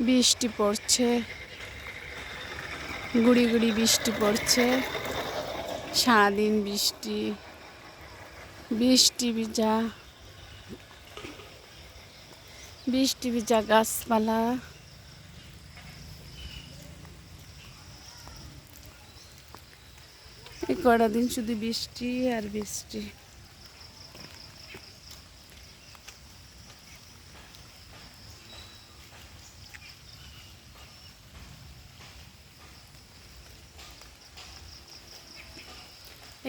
বৃষ্টি পড়ছে, গুড়ি গুড়ি বৃষ্টি পড়ছে। সারাদিন বৃষ্টি, বৃষ্টি ভিজা, বৃষ্টি ভিজা গাছপালা। এই কটা দিন শুধু বৃষ্টি আর বৃষ্টি।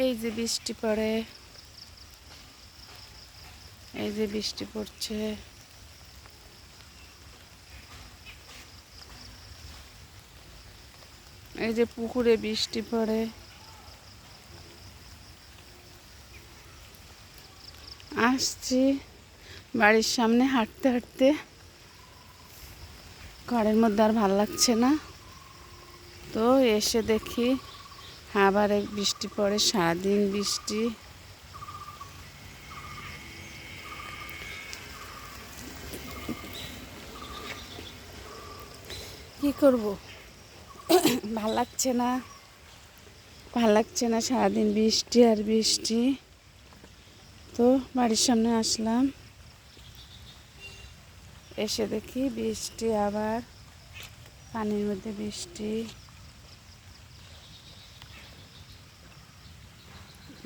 এই যে বৃষ্টি পড়ে, এই যে বৃষ্টি পড়ছে। এই যে পুকুরে বৃষ্টি পড়ে। আসছি বাড়ির সামনে হাঁটতে হাঁটতে, ঘরের মধ্যে আর ভাল লাগছে না, তো এসে দেখি আবার এক বৃষ্টি পড়ে, সারাদিন বৃষ্টি। কি করব, ভাল লাগছে না, ভাল লাগছে না, সারাদিন বৃষ্টি আর বৃষ্টি। তো বাড়ির সামনে আসলাম, এসে দেখি বৃষ্টি, আবার পানির মধ্যে বৃষ্টি,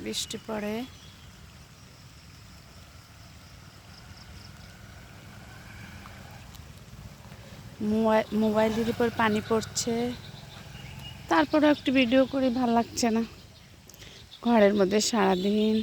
বৃষ্টি পড়ে। মোবাইলের উপর পানি পড়ছে, তারপরে একটু ভিডিও করি, ভাল লাগছে না, ঘরের মধ্যে সারাদিন।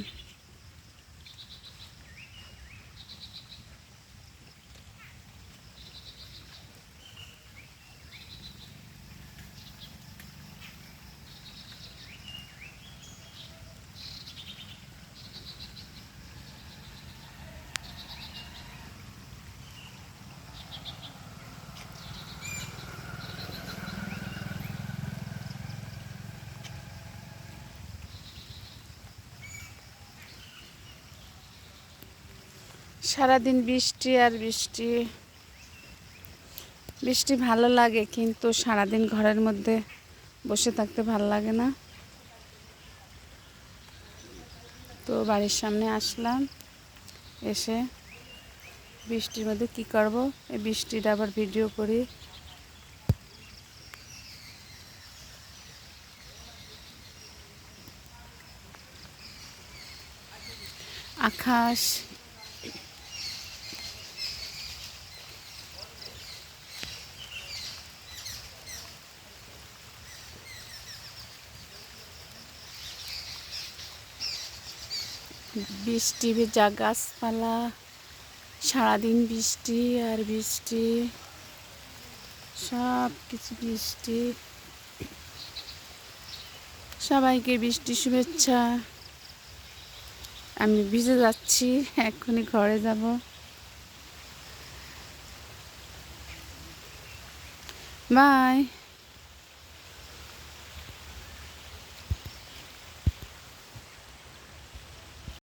সারাদিন বৃষ্টি আর বৃষ্টি, বৃষ্টি ভালো লাগে, কিন্তু সারাদিন ঘরের মধ্যে বসে থাকতে ভালো লাগে না। তো বাড়ির সামনে আসলাম, এসে বৃষ্টির মধ্যে কি করব, এই বৃষ্টিটা আবার ভিডিও করি। আকাশ, বৃষ্টি ভেজা গাছপালা, সারাদিন বৃষ্টি আর বৃষ্টি, সব কিছু বৃষ্টি। সবাইকে বৃষ্টি শুভেচ্ছা। আমি ভিজে যাচ্ছি, এক্ষুনি ঘরে যাব। বাই।